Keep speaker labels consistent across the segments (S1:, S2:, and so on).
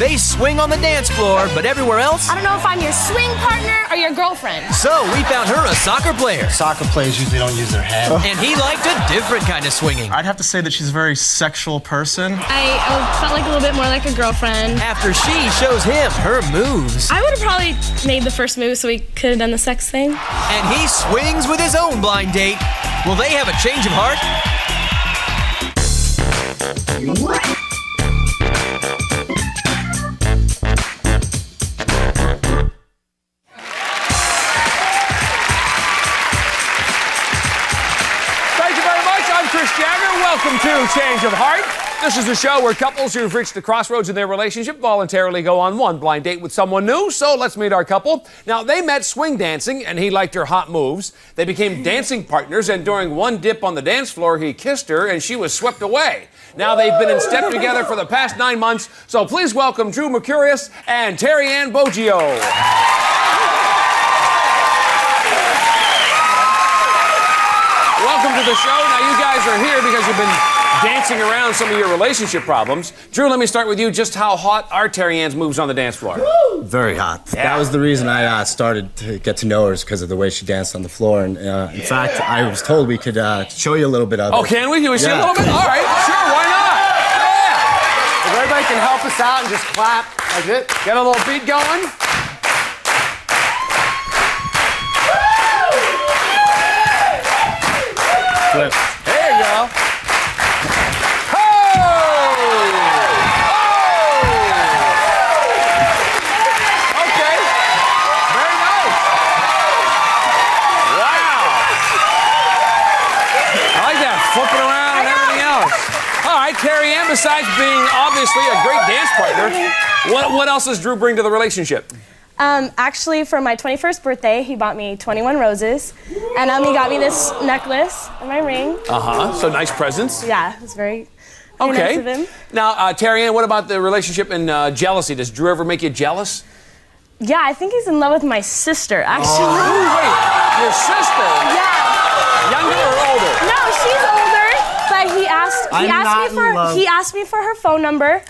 S1: They swing on the dance floor, but everywhere else...
S2: I don't know if I'm your swing partner or your girlfriend.
S1: So we found her a soccer player.
S3: Soccer players usually don't use their head.
S1: And he liked a different kind of swinging.
S4: I'd have to say that she's a very sexual person.
S2: I felt like a little bit more like a girlfriend.
S1: After she shows him her moves.
S2: I would have probably made the first move so we could have done the sex thing.
S1: And he swings with his own blind date. Will they have a change of heart?
S5: Welcome to Change of Heart. This is a show where couples who've reached the crossroads in their relationship voluntarily go on one blind date with someone new. So let's meet our couple. Now, they met swing dancing, and he liked her hot moves. They became dancing partners, and during one dip on the dance floor, he kissed her, and she was swept away. Now, they've been in step together for the past 9 months. So please welcome Drew Mercurius and Terry Ann Boggio. Welcome to the show. Now, you guys are here because you've been dancing around some of your relationship problems. Drew, let me start with you. Just how hot are Terry Ann's moves on the dance floor?
S3: Very hot.
S5: Yeah.
S3: That was the reason I started to get to know her, because of the way she danced on the floor. And in fact, I was told we could show you a little bit of it.
S5: Oh, can we? Can we see a little bit? All right, sure, why not? Yeah.
S6: If everybody can help us out and just clap like this.
S5: Get a little beat going.
S3: Flip.
S5: There you go. Oh! Okay. Very nice. Wow. I like that, flipping around and everything else. All right, Terry Ann, besides being obviously a great dance partner, what else does Drew bring to the relationship?
S2: Actually, for my 21st birthday, he bought me 21 roses. And he got me this necklace and my ring.
S5: So nice presents.
S2: Yeah, it was very nice of him.
S5: Now, Terry Ann, what about the relationship and jealousy? Does Drew ever make you jealous?
S2: Yeah, I think he's in love with my sister, actually.
S5: Oh, wait, your sister?
S2: Yeah.
S5: Younger or older?
S2: No, she's older, but he asked me for her phone number.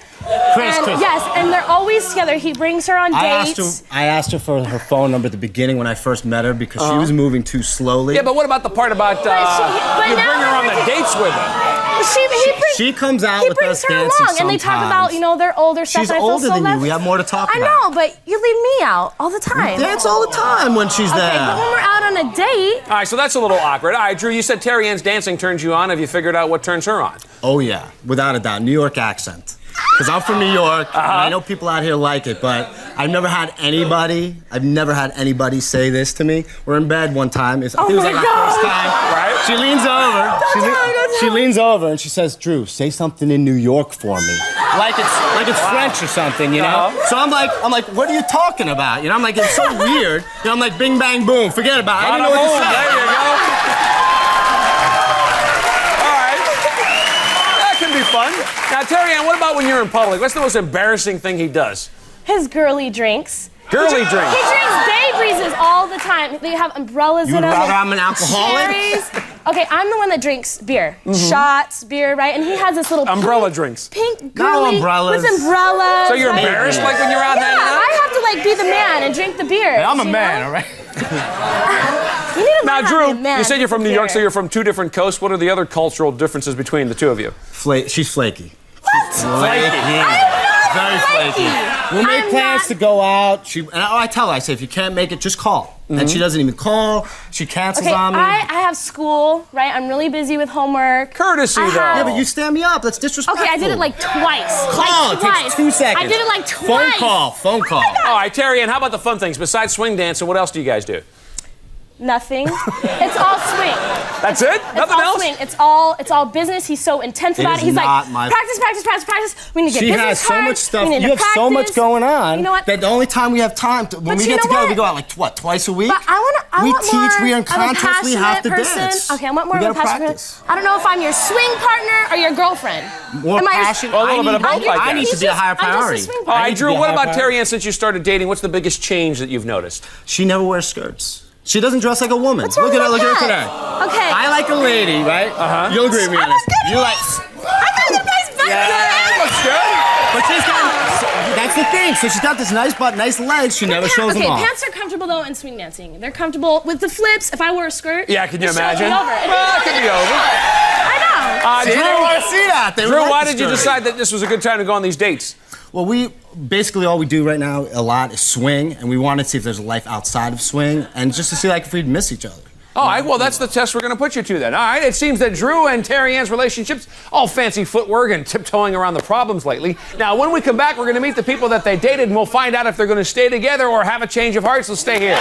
S3: Chris.
S2: Yes, and they're always together. He brings her on dates.
S3: I asked her for her phone number at the beginning when I first met her, because she was moving too slowly.
S5: Yeah, but what about the part about you bring her on the dates with him?
S3: She comes out with us dancing sometimes.
S2: Along, and they talk about, their older stuff.
S3: She's
S2: and I feel
S3: older
S2: so
S3: than
S2: left.
S3: you. We have more to talk about.
S2: I know, but you leave me out all the time.
S3: We dance all the time when she's there.
S2: Okay, but when we're out on a date...
S5: All right, so that's a little awkward. All right, Drew, you said Terry Ann's dancing turns you on. Have you figured out what turns her on?
S3: Oh, yeah, without a doubt. New York accent. Because I'm from New York, and I know people out here like it, but I've never had anybody say this to me. We're in bed one time. I think it was like our first time. Right? She leans over. She leans over and she says, "Drew, say something in New York for me." Like it's French or something, you know? So I'm like, what are you talking about? I'm like, it's so weird. I'm like, bing, bang, boom, forget about it. I didn't know what to say.
S5: There you go. Be fun. Now, Terry Ann, what about when you're in public? What's the most embarrassing thing he does?
S2: His girly drinks.
S5: Girly drinks?
S2: He drinks Bay Breezes all the time. They have umbrellas in them.
S3: You would rather I'm an alcoholic?
S2: Cherries. Okay, I'm the one that drinks beer. Shots, beer, right? And he has this little
S5: umbrella drinks.
S2: Pink girly
S3: no umbrellas.
S2: With umbrellas.
S5: So you're embarrassed like when you're out hanging out?
S2: I have to be the man and drink the beer.
S3: Hey, I'm a man, all right?
S5: Now, Drew, you said you're from New York, so you're from 2 different coasts. What are the other cultural differences between the two of you?
S3: She's flaky.
S2: What?
S3: Flaky. Very flaky. We'll make plans to go out. I tell her, I say, if you can't make it, just call. And she doesn't even call. She cancels on me.
S2: I have school, right? I'm really busy with homework.
S5: Courtesy, though.
S3: Yeah, but you stand me up. That's disrespectful.
S2: Okay, I did it like twice.
S3: Call. It takes 2 seconds.
S2: I did it like twice.
S3: Phone call.
S5: All right, Terry Ann, how about the fun things? Besides swing dancing, what else do you guys do?
S2: Nothing. It's all swing.
S5: That's it? Nothing else?
S2: Swing. It's all business. He's so intense about it. He's like, practice. We need to get business cards.
S3: She has so much stuff.
S2: You
S3: have so much going on.
S2: You know what?
S3: That the only time we have time when we get together, we go out twice a week?
S2: But I want more.
S3: We are in contests. We have to dance.
S2: Okay, I want more of a passionate person. I don't know if I'm your swing partner or your girlfriend.
S3: More passion.
S5: A little bit of both, I
S3: need to be a higher priority.
S5: All right, Drew, what about Terry Ann since you started dating? What's the biggest change that you've noticed?
S3: She never wears skirts. She doesn't dress like a woman.
S2: What's wrong with
S3: Look at her today.
S2: Okay.
S3: I like a lady, right? You'll agree with me on this. You like...
S2: I got a nice back.
S5: Yeah, that looks good.
S3: But she's got... That's that's the thing. So she's got this nice butt, nice legs. She never shows them off.
S2: Okay, pants are comfortable though in swing dancing. They're comfortable with the flips. If I wore a skirt,
S5: Yeah, can you
S2: the shirt would
S5: imagine?
S2: be over.
S5: Well, it could be over.
S2: I know.
S3: They don't want to see that. They
S5: Drew,
S3: like
S5: why
S3: the
S5: did you
S3: story.
S5: decide that this was a good time to go on these dates?
S3: Well, we basically all we do right now a lot is swing, and we wanted to see if there's a life outside of swing, and just to see like if we'd miss each other.
S5: All right, well, that's the test we're going to put you to then. All right, it seems that Drew and Terry Ann's relationship's all fancy footwork and tiptoeing around the problems lately. Now, when we come back, we're going to meet the people that they dated, and we'll find out if they're going to stay together or have a change of heart, so stay here.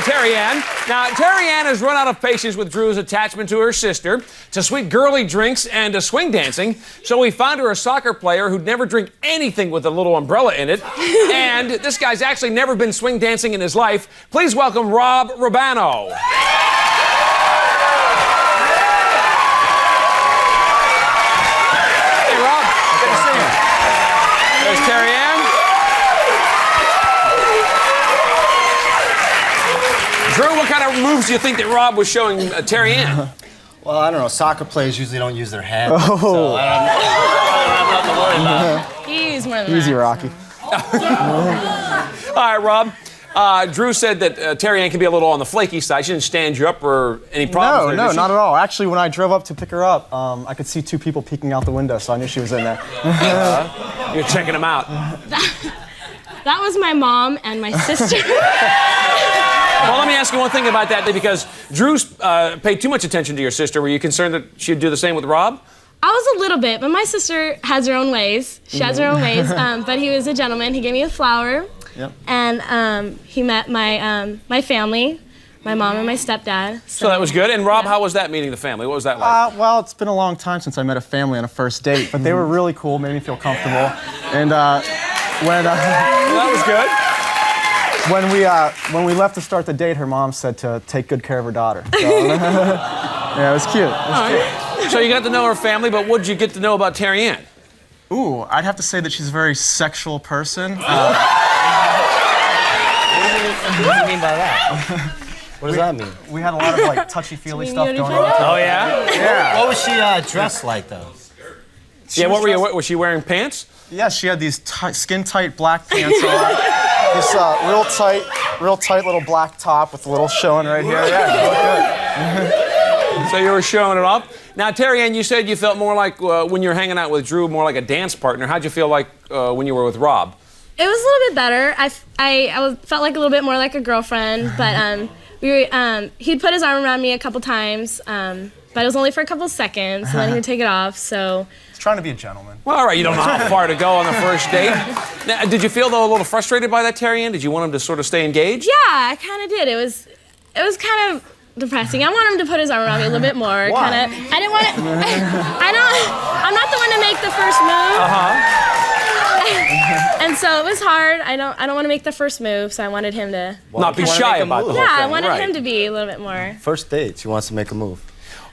S5: Terry Ann. Now, Terry Ann has run out of patience with Drew's attachment to her sister, to sweet girly drinks, and to swing dancing. So we found her a soccer player who'd never drink anything with a little umbrella in it. And this guy's actually never been swing dancing in his life. Please welcome Rob Rabano. Hey, Rob. Good to see you. There's Terry Ann. Drew, what kind of moves do you think that Rob was showing Terry Ann?
S3: Well, I don't know. Soccer players usually don't use their head. So I don't have to worry about.
S2: He's more than
S7: Easy,
S2: that.
S7: Rocky.
S5: All right, Rob. Drew said that Terry Ann can be a little on the flaky side. She didn't stand you up or any problems.
S7: No, not at all. Actually, when I drove up to pick her up, I could see two people peeking out the window, so I knew she was in there.
S5: You're checking them out.
S2: That was my mom and my sister.
S5: Well, let me ask you one thing about that, because Drew paid too much attention to your sister. Were you concerned that she'd do the same with Rob?
S2: I was a little bit, but my sister has her own ways. She has her own ways. But he was a gentleman. He gave me a flower.
S7: Yep.
S2: And he met my family, my mom and my stepdad.
S5: So that was good. And Rob, how was that meeting the family? What was that like?
S7: Well, it's been a long time since I met a family on a first date, but they were really cool, made me feel comfortable. And when
S5: That was good.
S7: when we left to start the date, her mom said to take good care of her daughter. So, yeah, it was cute. It was cute.
S5: So you got to know her family, but what did you get to know about Terry Ann?
S4: Ooh, I'd have to say that she's a very sexual person.
S3: What do you mean by that? What does that mean?
S7: We had a lot of like touchy-feely stuff
S2: you
S7: going
S2: already
S7: on.
S2: found
S5: Oh, yeah?
S7: Yeah.
S3: What was she dressed like though?
S5: Yeah, what were you, was she wearing pants?
S7: Yeah, she had these skin-tight black pants on. This real tight little black top with a little showing right here. Yeah, it looked good.
S5: So you were showing it off. Now, Terry Ann, you said you felt more like, when you were hanging out with Drew, more like a dance partner. How'd you feel like when you were with Rob?
S2: It was a little bit better. I felt like a little bit more like a girlfriend, but he'd put his arm around me a couple times, but it was only for a couple seconds, and then he would take it off, so.
S7: He's trying to be a gentleman.
S5: Well, all right, you don't know how far to go on the first date. Now, did you feel, though, a little frustrated by that, Terry Ann? Did you want him to sort of stay engaged?
S2: Yeah, I kind of did. It was kind of depressing. I want him to put his arm around me a little bit more.
S7: Why?
S2: Kind of. I didn't want to. I'm not the one to make the first move. And so it was hard. I don't want to make the first move, so I wanted him to.
S5: Not be shy about the whole
S2: Yeah,
S5: thing.
S2: I wanted
S5: right.
S2: him to be a little bit more.
S3: First date. She wants to make a move.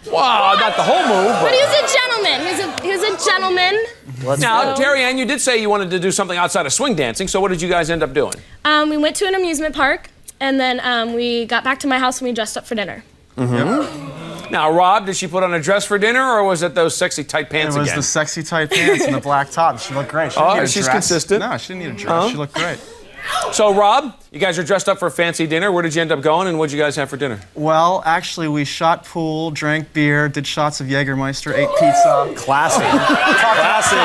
S5: Well, not the whole move,
S2: But
S5: but...
S2: he was a gentleman. He was a gentleman.
S5: Now, Terry Ann, you did say you wanted to do something outside of swing dancing, so what did you guys end up doing?
S2: We went to an amusement park, and then we got back to my house and we dressed up for dinner.
S5: Now, Rob, did she put on a dress for dinner, or was it those sexy tight pants
S7: It was
S5: again?
S7: the sexy tight pants and the black top. She looked great. She didn't need a
S5: she's
S7: dress.
S5: consistent.
S7: No, she didn't need a dress. She looked great.
S5: So, Rob, you guys are dressed up for a fancy dinner. Where did you end up going, and what did you guys have for dinner?
S7: Well, actually, we shot pool, drank beer, did shots of Jägermeister, ate pizza.
S3: Classy. Classy.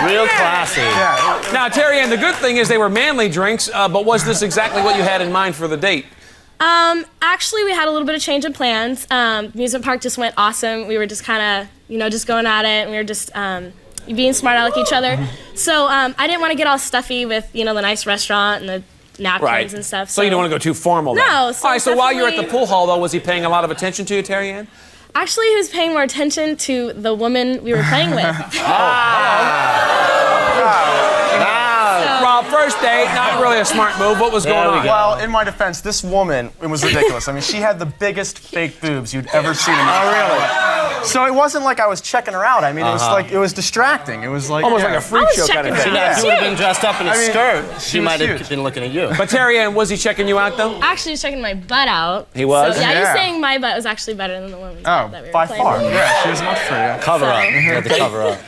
S3: Real classy.
S7: Yeah.
S5: Now, Terry Ann, the good thing is they were manly drinks, but was this exactly what you had in mind for the date?
S2: Actually, we had a little bit of change in plans. Amusement park just went awesome. We were just kind of, just going at it, and we were just being smart aleck each other. So I didn't want to get all stuffy with, the nice restaurant and the napkins and stuff.
S5: So you don't want to go too formal then.
S2: No, so
S5: All right, so while you're at the
S2: definitely-
S5: pool hall, though, was he paying a lot of attention to you, Terry Ann?
S2: Actually, he was paying more attention to the woman we were playing with.
S5: Rob, first date, not really a smart move. What was going on?
S7: Well, in my defense, this woman, it was ridiculous. I mean, she had the biggest fake boobs you'd ever seen in your life. So it wasn't like I was checking her out. I mean, it was like, it was distracting. It was like
S5: Almost like a freak show kind of thing.
S3: If you would have been dressed up in a skirt, she
S7: was
S3: might have
S7: huge.
S3: been looking at you.
S5: But Terry Ann, was he checking you out though?
S2: Actually, he was checking my butt out.
S5: He was?
S2: So, yeah, he was
S7: Yeah.
S2: saying my butt was actually better than the woman's butt that we were
S7: by
S2: playing
S7: far.
S2: with.
S7: Yeah, she was much prettier.
S3: Cover up. You had to cover up.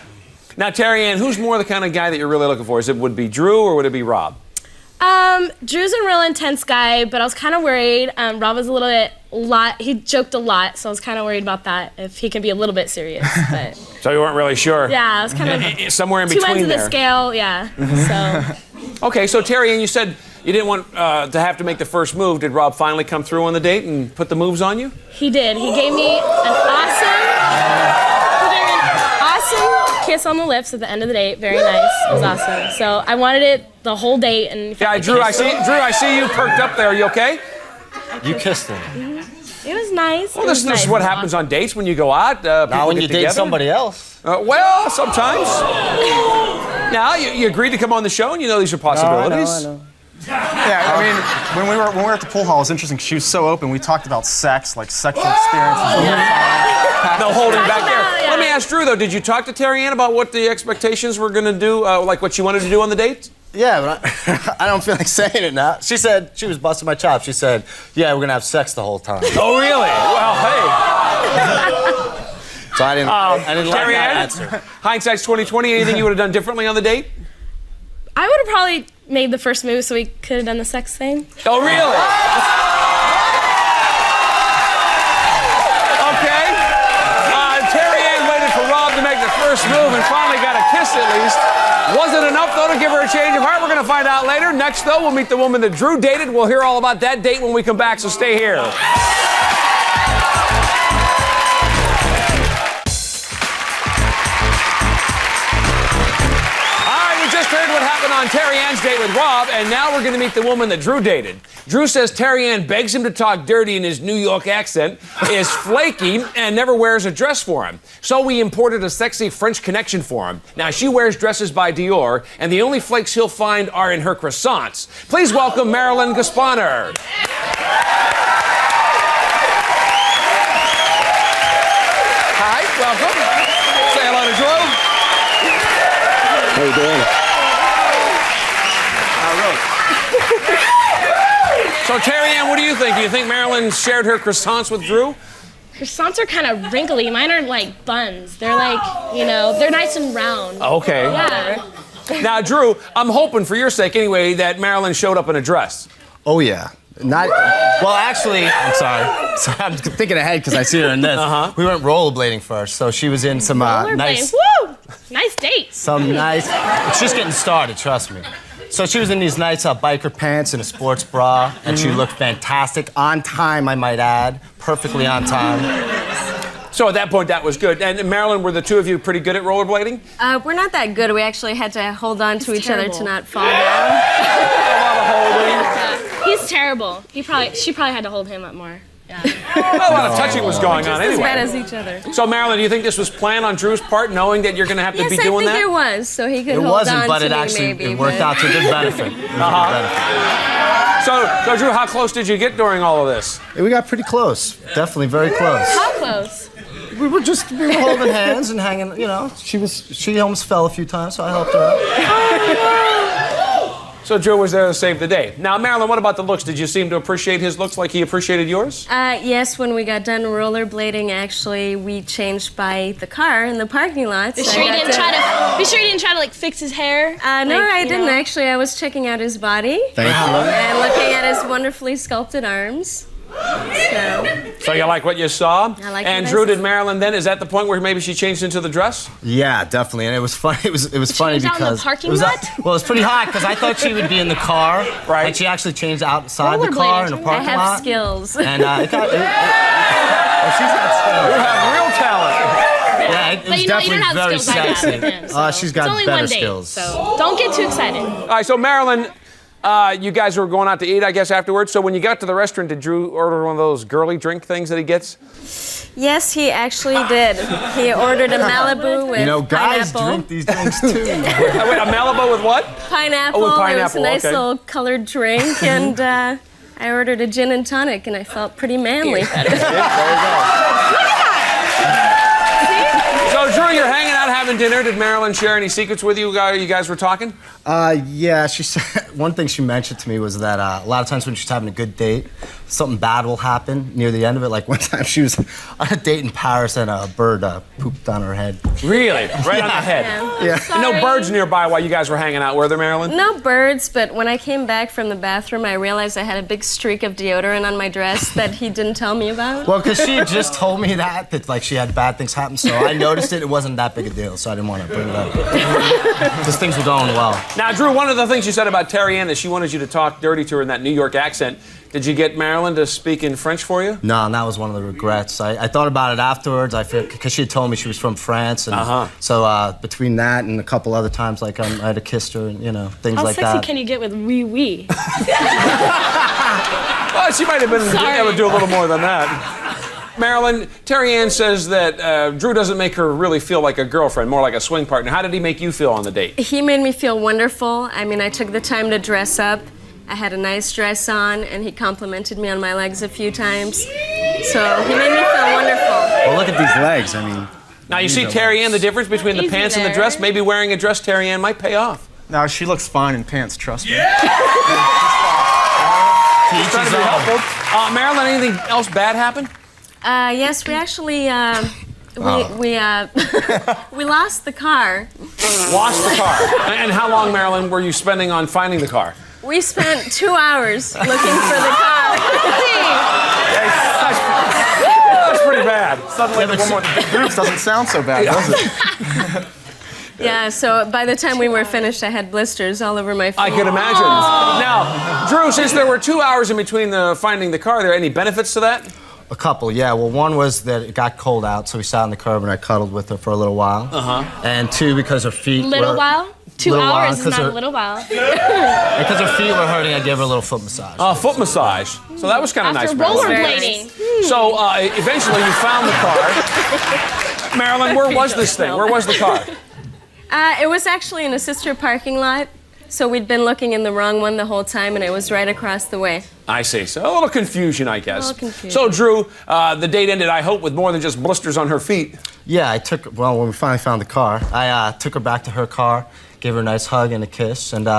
S5: Now, Terry Ann, who's more the kind of guy that you're really looking for? Would it be Drew or would it be Rob?
S2: Drew's a real intense guy, but I was kind of worried. Rob was a little bit he joked a lot, so I was kind of worried about that, if he can be a little bit serious. But
S5: So you weren't really sure?
S2: yeah, I was kind of
S5: Somewhere in
S2: two
S5: between
S2: ends of the
S5: there.
S2: scale, yeah. So
S5: Okay, so Terry Ann, you said you didn't want to have to make the first move. Did Rob finally come through on the date and put the moves on you?
S2: he did. He gave me an awesome kiss on the lips at the end of the date. Very nice. It was awesome. So I wanted it the whole date. And
S5: Yeah, Drew, I see you perked up there. Are you okay?
S3: You kissed him.
S2: it was nice.
S5: Well, this is what happens on dates when you go out.
S3: Not
S5: People
S3: when
S5: get
S3: you date
S5: together.
S3: somebody else.
S5: Well, sometimes. Now, you agreed to come on the show, and you know these are possibilities.
S3: I know.
S7: Yeah, I mean, when we were at the pool hall, it was interesting because she was so open. We talked about sex, like sexual experiences.
S5: No holding back there.
S2: Yeah.
S5: Let me ask Drew, though, did you talk to Terry Ann about what the expectations were going to do, like what she wanted to do on the date?
S3: Yeah, but I don't feel like saying it now. She said, she was busting my chops. She said, yeah, we're going to have sex the whole time.
S5: Oh, really? Well, hey.
S3: So I didn't like
S5: Terry
S3: that
S5: Ann,
S3: answer.
S5: hindsight's 20/20. Anything you would have done differently on the date?
S2: I would have probably made the first move so we could have done the sex thing.
S5: Oh, really? Okay. Terry Ann waited for Rob to make the first move and finally got a kiss at least. Was it enough, though, to give her a change of heart? We're going to find out later. Next, though, we'll meet the woman that Drew dated. We'll hear all about that date when we come back, so stay here. Just heard what happened on Terry Ann's date with Rob, and now we're going to meet the woman that Drew dated. Drew says Terry Ann begs him to talk dirty in his New York accent, is flaky, and never wears a dress for him. So we imported a sexy French connection for him. Now, she wears dresses by Dior, and the only flakes he'll find are in her croissants. Please welcome Marilyn Gaspaner. Hi, welcome. Say hello to Drew.
S3: How you doing?
S5: So, Terry Ann, what do you think? Do you think Marilyn shared her croissants with Drew?
S2: Croissants are kind of wrinkly. Mine are like buns. They're like, they're nice and round.
S5: Okay.
S2: Yeah.
S5: Now, Drew, I'm hoping for your sake anyway that Marilyn showed up in a dress.
S3: Oh, yeah. Well, actually, I'm sorry. So I'm thinking ahead because I see her in this. We went rollerblading first, so she was in some nice...
S2: Woo! Nice date.
S3: It's just getting started, trust me. So she was in these nice biker pants and a sports bra, and she looked fantastic. On time, I might add. Perfectly on time.
S5: So at that point, that was good. And Marilyn, were the two of you pretty good at rollerblading?
S8: We're not that good. We actually had to hold on to each other to not fall down.
S5: A lot of holding.
S2: He's terrible. She probably had to hold him up more. Yeah.
S5: A lot of touching was going on
S8: As bad
S5: anyway.
S8: as each other.
S5: So, Marilyn, do you think this was planned on Drew's part, knowing that you're going to have to
S8: Yes,
S5: be doing
S8: I think
S5: that?
S8: it was, so he could
S3: It
S8: hold
S3: wasn't,
S8: on
S3: but
S8: to
S3: it
S8: me
S3: actually
S8: maybe.
S3: worked out to a good benefit. It was a good benefit.
S5: So, Drew, how close did you get during all of this?
S3: We got pretty close. Definitely very close.
S2: How close?
S3: We were holding hands and hanging, she almost fell a few times, so I helped her out.
S5: So Drew was there to save the day. Now, Marilyn, what about the looks? Did you seem to appreciate his looks like he appreciated yours?
S8: Yes, when we got done rollerblading, actually, we changed by the car in the parking lot.
S2: Be sure you didn't try to like fix his hair.
S8: No, I didn't actually. I was checking out his body.
S3: Thank you.
S8: And looking at his wonderfully sculpted arms.
S5: So you like what you saw?
S8: I like
S5: And
S8: what I
S5: Drew,
S8: saw.
S5: did Marilyn then? Is that the point where maybe she changed into the dress?
S3: Yeah, definitely, and it was funny. It was funny
S2: was out in the
S3: because
S2: parking
S3: it was
S2: lot?
S3: Well, it was pretty hot because I thought she would be in the car,
S5: Right.
S3: and she actually changed outside the car in a
S2: Rollerblading.
S3: parking
S8: I have
S3: lot.
S8: skills.
S3: And she's got skills.
S5: You have real talent.
S3: Yeah, it
S2: But
S3: was
S2: you
S3: definitely
S2: don't have
S3: very
S2: skills like that
S3: sexy.
S2: with him, so.
S3: She's got
S2: it's only
S3: better
S2: one date,
S3: skills.
S2: so don't get too excited.
S5: All right, so Marilyn, you guys were going out to eat, I guess, afterwards. So when you got to the restaurant, did Drew order one of those girly drink things that he gets?
S8: Yes, he actually did. He ordered a Malibu with
S3: Guys
S8: pineapple.
S3: drink these drinks too.
S5: Wait, a Malibu with what?
S8: Pineapple.
S5: Oh, with
S8: It was
S5: pineapple,
S8: a nice
S5: okay.
S8: little colored drink, and I ordered a gin and tonic, and I felt pretty manly.
S5: having dinner, did Marilyn share any secrets with you? You guys were talking?
S3: Yeah, she said one thing she mentioned to me was that a lot of times when she's having a good date, something bad will happen near the end of it. Like one time she was on a date in Paris and a bird pooped on her head.
S5: Really? Right on the head?
S3: Yeah.
S5: And no birds nearby while you guys were hanging out, were there, Marilyn?
S8: No birds, but when I came back from the bathroom, I realized I had a big streak of deodorant on my dress that he didn't tell me about.
S3: Well, because she had just told me that like she had bad things happen, so I noticed it. It wasn't that big a deal, so I didn't want to bring it up. Because things were going well.
S5: Now, Drew, one of the things you said about Terry Ann is she wanted you to talk dirty to her in that New York accent. Did you get Marilyn to speak in French for you?
S3: No, and that was one of the regrets. I thought about it afterwards. I feel because she had told me she was from France, and so between that and a couple other times, like I had kissed her, and things like that.
S2: How sexy can you get with wee wee?
S5: Well, she might have been able to do a little more than that. Marilyn, Terry Ann says that Drew doesn't make her really feel like a girlfriend, more like a swing partner. How did he make you feel on the date?
S8: He made me feel wonderful. I mean, I took the time to dress up. I had a nice dress on, and he complimented me on my legs a few times. So he made me feel wonderful.
S3: Well, look at these legs. I mean.
S5: Now, you see, Terry Ann, the difference between the pants and the dress? Maybe wearing a dress, Terry Ann, might pay off.
S7: No, she looks fine in pants, trust me.
S5: He's trying to be helpful. Marilyn, anything else bad happen?
S8: Yes, we actually, we lost the car.
S5: Lost the car. And how long, Marilyn, were you spending on finding the car?
S8: We spent 2 hours looking for the car.
S5: That's pretty bad.
S7: Suddenly, one more groups doesn't sound so bad, does it?
S8: Yeah, so by the time we were finished, I had blisters all over my face.
S5: I can imagine. Now, Drew, since there were 2 hours in between finding the car, are there any benefits to that?
S3: A couple, yeah. Well, one was that it got cold out, so we sat on the curb and I cuddled with her for a little while. And two, because her feet
S2: Little
S3: were...
S2: while? 2 hours is not a little while.
S3: Because her feet were hurting, I gave her a little foot massage.
S5: Foot massage. So that was kind of nice.
S2: After rollerblading.
S5: So eventually you found the car. Marilyn, where was this thing? Where was the car?
S8: It was actually in a sister parking lot. So we'd been looking in the wrong one the whole time, and it was right across the way.
S5: I see. So a little confusion, I guess.
S8: A little confusion.
S5: So, Drew, the date ended, I hope, with more than just blisters on her feet.
S3: Yeah, when we finally found the car, I took her back to her car, gave her a nice hug and a kiss, and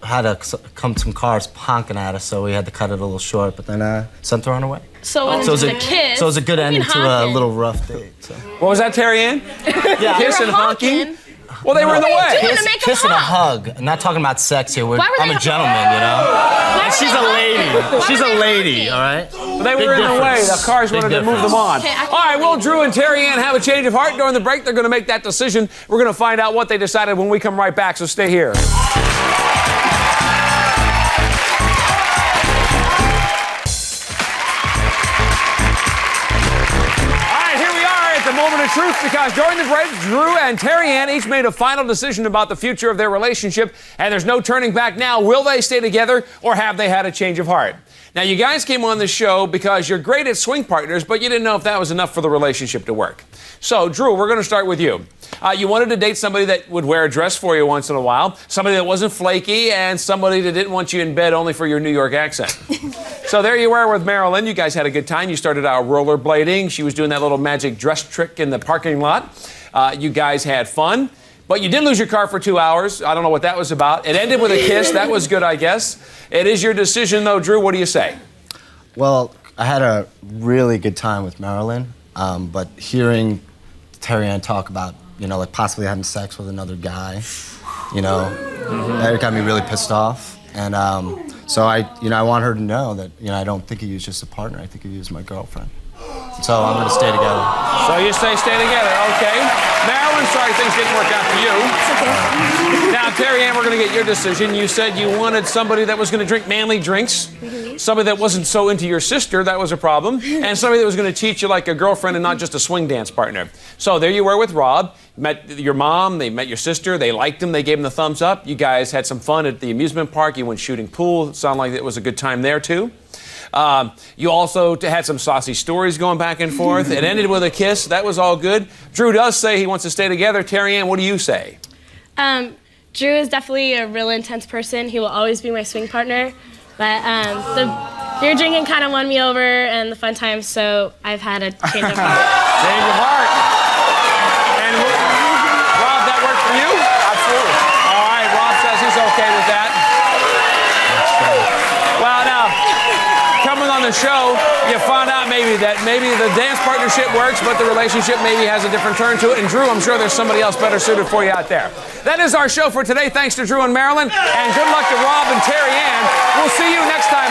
S3: had some cars honking at us, so we had to cut it a little short, but then sent her on her way.
S2: So it was just a kiss.
S3: So it was a good ending to a little rough date. So.
S5: What was that, Terry Ann?
S3: Yeah.
S5: Kiss and honking? Well, they were in the way.
S3: Kiss and a hug. I'm not talking about sex here. I'm a gentleman, And she's a lady. She's a lady, all right?
S5: Well, they were in the way. The cars wanted to move them on.
S2: Okay,
S5: all right, will Drew and Terry Ann have a change of heart during the break? They're going to make that decision. We're going to find out what they decided when we come right back, so stay here. Moment of truth, because during the break, Drew and Terry Ann each made a final decision about the future of their relationship, and there's no turning back now. Will they stay together, or have they had a change of heart? Now, you guys came on the show because you're great at swing partners, but you didn't know if that was enough for the relationship to work. So, Drew, we're going to start with you. You wanted to date somebody that would wear a dress for you once in a while, somebody that wasn't flaky, and somebody that didn't want you in bed only for your New York accent. So there you were with Marilyn. You guys had a good time. You started out rollerblading. She was doing that little magic dress trick in the parking lot. You guys had fun. But you did lose your car for 2 hours. I don't know what that was about. It ended with a kiss. That was good, I guess. It is your decision, though. Drew, what do you say?
S3: Well, I had a really good time with Marilyn, but hearing Terry Ann talk about, like possibly having sex with another guy, that got me really pissed off. And so I want her to know that, I don't think of you as just a partner. I think of you as my girlfriend. So I'm going to stay together.
S5: So you stay together, okay. Marilyn, sorry things didn't work out for you.
S8: It's okay.
S5: Now, Terry Ann, we're going to get your decision. You said you wanted somebody that was going to drink manly drinks, somebody that wasn't so into your sister, that was a problem, and somebody that was going to treat you like a girlfriend and not just a swing dance partner. So there you were with Rob. Met your mom, they met your sister, they liked him, they gave him the thumbs up. You guys had some fun at the amusement park. You went shooting pool. It sounded like it was a good time there, too. You also had some saucy stories going back and forth. It ended with a kiss. That was all good. Drew does say he wants to stay together. Terry Ann, what do you say?
S2: Drew is definitely a real intense person. He will always be my swing partner. But the beer drinking kind of won me over and the fun times, so I've had a change of heart.
S5: Change of heart. the show, you found out maybe the dance partnership works, but the relationship maybe has a different turn to it. And Drew, I'm sure there's somebody else better suited for you out there. That is our show for today. Thanks to Drew and Marilyn, and good luck to Rob and Terry Ann. We'll see you next time